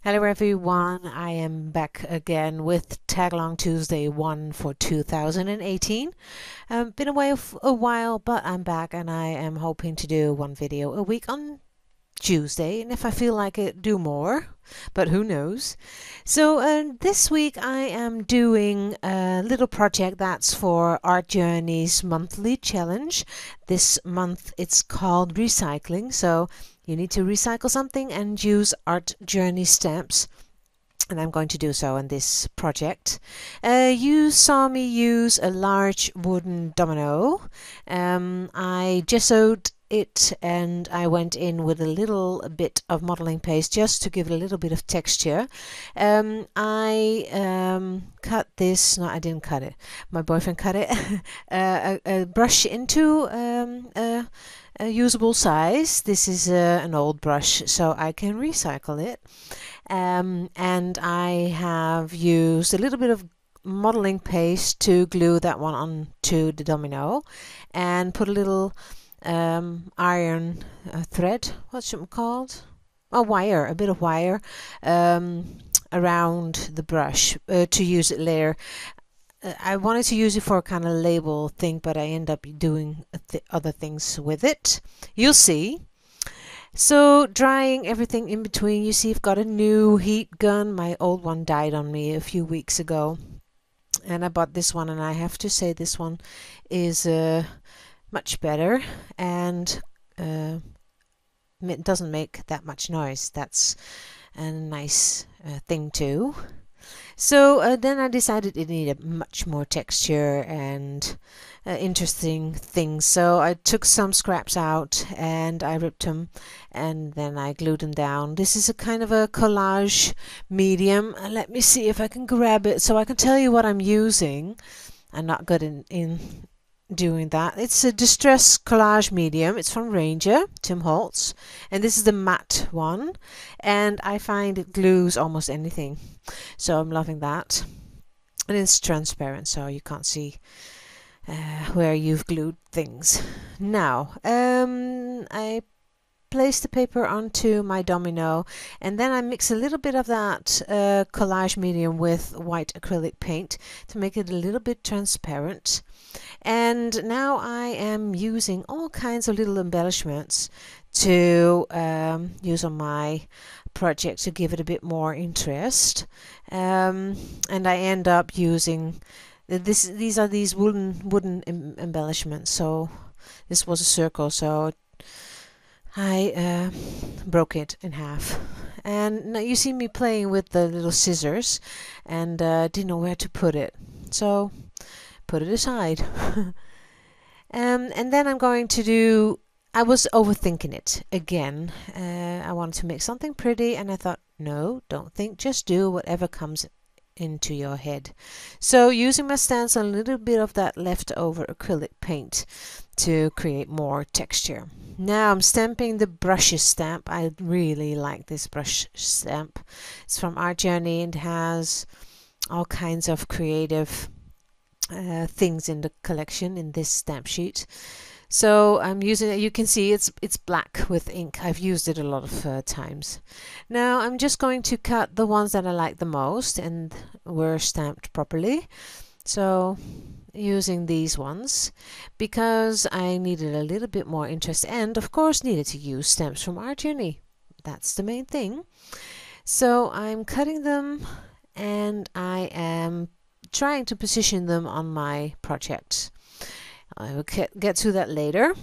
Hello everyone, I am back again with Tagalong Tuesday 1 for 2018. Been away a while, but I'm back and I am hoping to do one video a week on Tuesday, and if I feel like it, do more, but who knows. So this week I am doing a little project that's for Art Journey's monthly challenge. This month it's called recycling, so you need to recycle something and use Art Journey stamps. And I'm going to do so in this project. You saw me use a large wooden domino. I gessoed it and I went in with a little bit of modeling paste just to give it a little bit of texture. I cut this, no, I didn't cut it. My boyfriend cut it. A brush into a usable size. This is an old brush, so I can recycle it. And I have used a little bit of modeling paste to glue that one onto the domino and put a little iron thread, what's it called? A wire, a bit of wire around the brush to use it later. I wanted to use it for a kind of label thing, but I end up doing other things with it. You'll see. So drying everything in between. You see I've got a new heat gun. My old one died on me a few weeks ago. And I bought this one, and I have to say this one is much better, and it doesn't make that much noise. That's a nice thing too. So then I decided it needed much more texture and interesting things. So I took some scraps out and I ripped them and then I glued them down. This is a kind of a collage medium. Let me see if I can grab it so I can tell you what I'm using. I'm not good in doing that. It's a distress collage medium. It's from Ranger, Tim Holtz, and this is the matte one, and I find it glues almost anything, so I'm loving that. And it's transparent, so you can't see where you've glued things. Now I place the paper onto my domino, and then I mix a little bit of that collage medium with white acrylic paint to make it a little bit transparent. And now I am using all kinds of little embellishments to use on my project to give it a bit more interest. And I end up using these are these wooden embellishments. So this was a circle, so I broke it in half. And now you see me playing with the little scissors and didn't know where to put it, so put it aside. And then I'm going to do, I was overthinking it again. I wanted to make something pretty, and I thought, no, don't think, just do whatever comes into your head. So using my stencil, a little bit of that leftover acrylic paint to create more texture. Now I'm stamping the brushes stamp. I really like this brush stamp. It's from Art Journey and has all kinds of creative things in the collection in this stamp sheet. So I'm using it. You can see it's black with ink. I've used it a lot of times. Now I'm just going to cut the ones that I like the most and were stamped properly. So using these ones because I needed a little bit more interest, and of course needed to use stamps from Art Journey. That's the main thing. So I'm cutting them and I am trying to position them on my project. I will get to that later.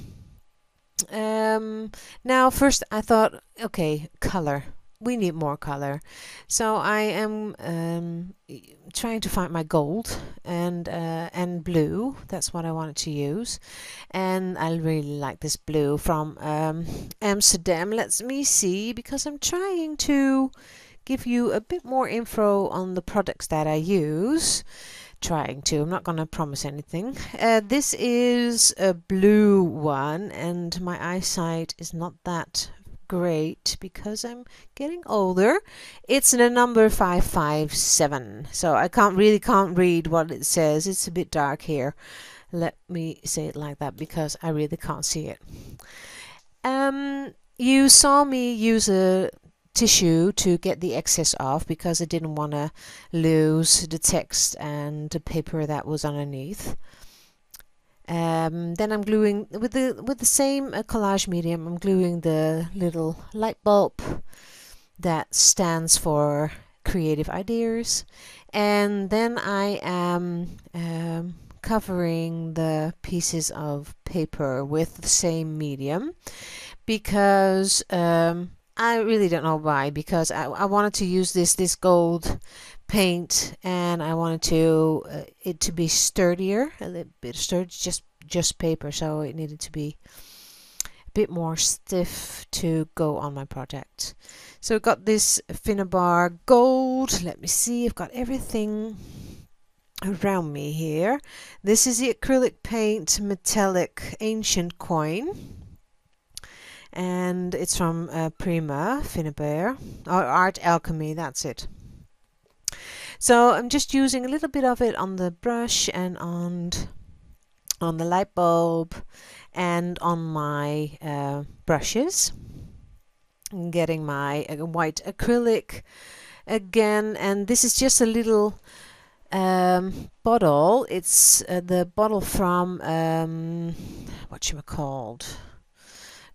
Now first I thought, okay, color. We need more color. So I am trying to find my gold and blue. That's what I wanted to use. And I really like this blue from Amsterdam. Let me see, because I'm trying to give you a bit more info on the products that I use. I'm not going to promise anything. This is a blue one, and my eyesight is not that great because I'm getting older. It's the number 557, so I can't read what it says. It's a bit dark here. Let me say it like that because I really can't see it. You saw me use a tissue to get the excess off because I didn't want to lose the text and the paper that was underneath. Then I'm gluing with the same collage medium. I'm gluing the little light bulb that stands for creative ideas, and then I am covering the pieces of paper with the same medium because I really don't know why, because I wanted to use this gold paint, and I wanted to it to be sturdier, a little bit sturdy, just paper, so it needed to be a bit more stiff to go on my project. So I've got this Finnabar gold. Let me see, I've got everything around me here. This is the acrylic paint metallic ancient coin, and it's from Prima Finnabar or Art Alchemy, that's it. So I'm just using a little bit of it on the brush and on the light bulb and on my brushes. I'm getting my white acrylic again, and this is just a little bottle. It's the bottle from whatchamacalled,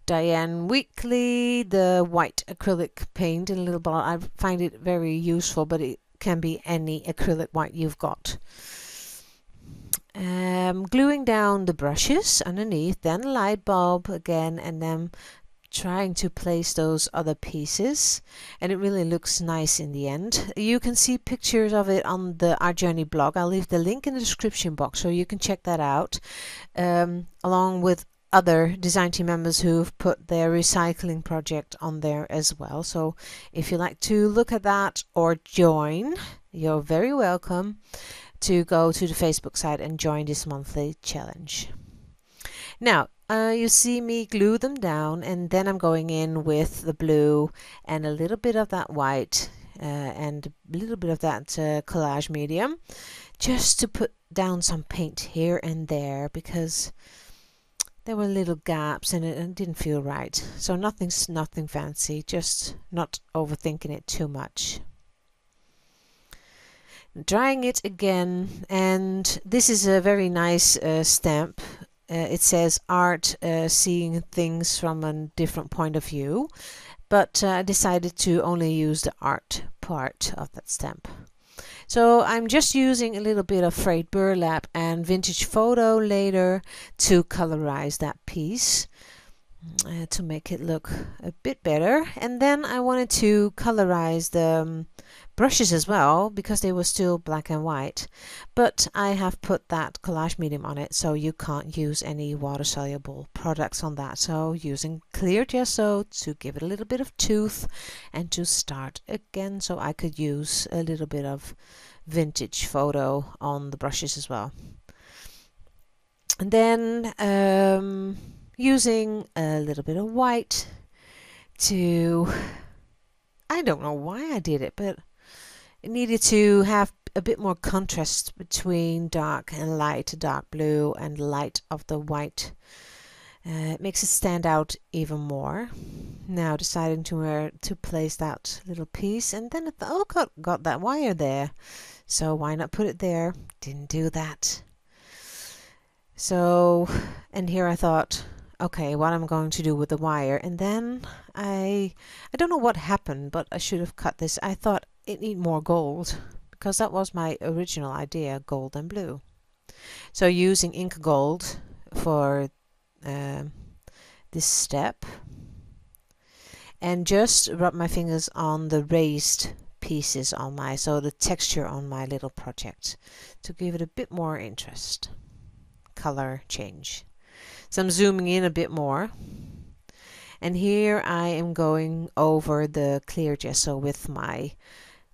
Diane Weekly, the white acrylic paint in a little bottle. I find it very useful, but it can be any acrylic white you've got. Gluing down the brushes underneath, then light bulb again, and then trying to place those other pieces, and it really looks nice in the end. You can see pictures of it on the Art Journey blog. I'll leave the link in the description box so you can check that out, along with other design team members who've put their recycling project on there as well. So if you like to look at that or join, you're very welcome to go to the Facebook site and join this monthly challenge. Now you see me glue them down, and then I'm going in with the blue and a little bit of that white and a little bit of that collage medium, just to put down some paint here and there, because there were little gaps and it didn't feel right. So nothing fancy, just not overthinking it too much. Drying it again, and this is a very nice stamp. It says art, seeing things from a different point of view, but I decided to only use the art part of that stamp. So I'm just using a little bit of frayed burlap and vintage photo later to colorize that piece, to make it look a bit better. And then I wanted to colorize the brushes as well, because they were still black and white, but I have put that collage medium on it, so you can't use any water soluble products on that. So using clear gesso to give it a little bit of tooth and to start again, so I could use a little bit of vintage photo on the brushes as well. And then using a little bit of white to, I don't know why I did it, but it needed to have a bit more contrast between dark and light, dark blue and light of the white. It makes it stand out even more. Now deciding to where to place that little piece, and then I thought, oh, got that wire there, so why not put it there? Didn't do that. So, and here I thought, okay, what I'm going to do with the wire, and then I don't know what happened, but I should have cut this. I thought it need more gold, because that was my original idea, gold and blue. So using ink gold for this step, and just rub my fingers on the raised pieces on my, so the texture on my little project, to give it a bit more interest, color change. So I'm zooming in a bit more, and here I am going over the clear gesso with my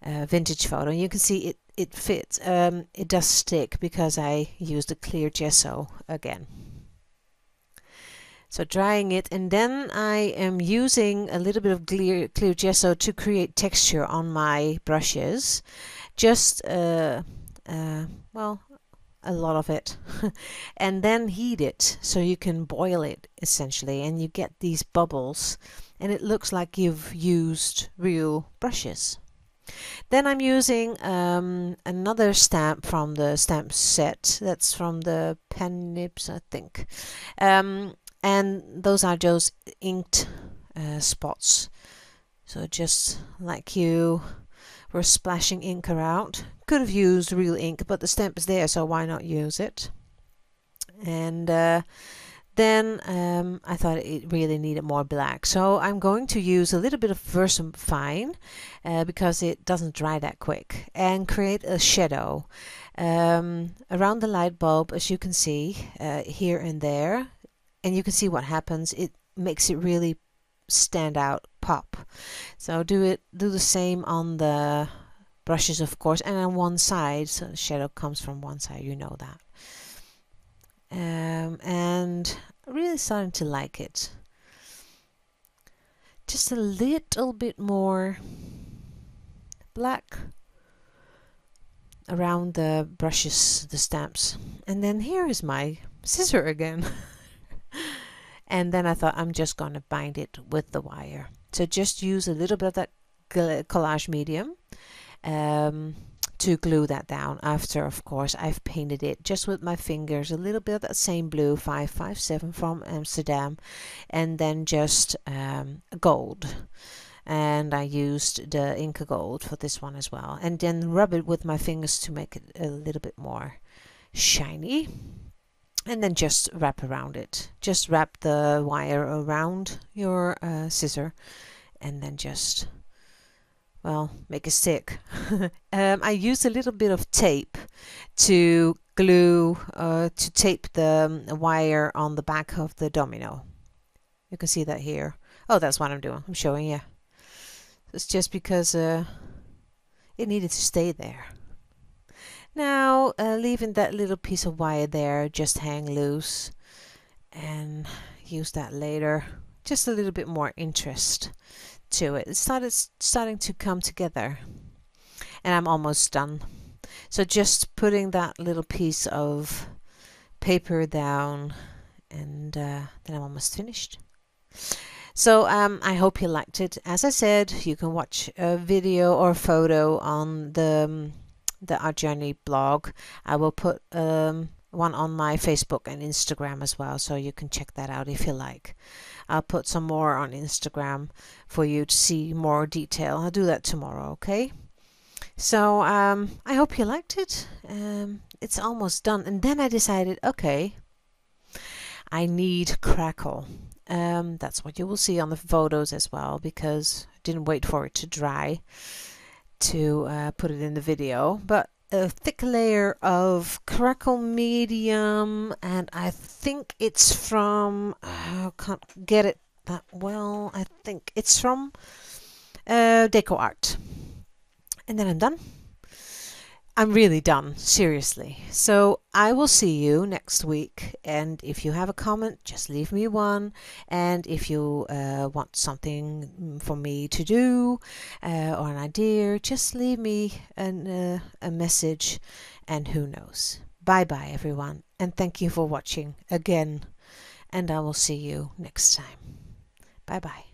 vintage photo. And you can see it fits. It does stick because I used the clear gesso again. So drying it, and then I am using a little bit of clear gesso to create texture on my brushes. Just well, a lot of it. And then heat it, so you can boil it essentially, and you get these bubbles and it looks like you've used real brushes. Then I'm using another stamp from the stamp set. That's from the pen nibs, I think. And those are those inked spots. So just like you were splashing ink around. Could have used real ink, but the stamp is there, so why not use it? And then I thought it really needed more black, so I'm going to use a little bit of Versafine because it doesn't dry that quick, and create a shadow around the light bulb, as you can see here and there, and you can see what happens. It makes it really stand out, pop. So do the same on the brushes, of course, and on one side, so the shadow comes from one side, you know that. And really starting to like it. Just a little bit more black around the brushes, the stamps. And then here is my scissor again. And then I thought I'm just going to bind it with the wire. So just use a little bit of that collage medium to glue that down after, of course, I've painted it just with my fingers, a little bit of that same blue 557 from Amsterdam, and then just gold. And I used the Inca Gold for this one as well, and then rub it with my fingers to make it a little bit more shiny. And then just wrap around it. Just wrap the wire around your scissor, and then just, well, make it stick. I used a little bit of tape to glue, to tape the wire on the back of the domino. You can see that here. Oh, that's what I'm doing. I'm showing you. It's just because it needed to stay there. Now, leaving that little piece of wire there, just hang loose and use that later. Just a little bit more interest to it. It's starting to come together, and I'm almost done. So just putting that little piece of paper down, and then I'm almost finished. So I hope you liked it. As I said, you can watch a video or a photo on the Art Journey blog. I will put one on my Facebook and Instagram as well, so you can check that out if you like. I'll put some more on Instagram for you to see more detail. I'll do that tomorrow, okay? So I hope you liked it. It's almost done. And then I decided, okay, I need crackle. That's what you will see on the photos as well, because I didn't wait for it to dry to put it in the video. But a thick layer of crackle medium, and I think it's from, I can't get it that well, I think it's from Deco Art. And then I'm done. I'm really done, seriously. So I will see you next week, and if you have a comment, just leave me one. And if you want something for me to do or an idea, just leave me a message, and who knows. Bye bye everyone, and thank you for watching again, and I will see you next time. Bye bye.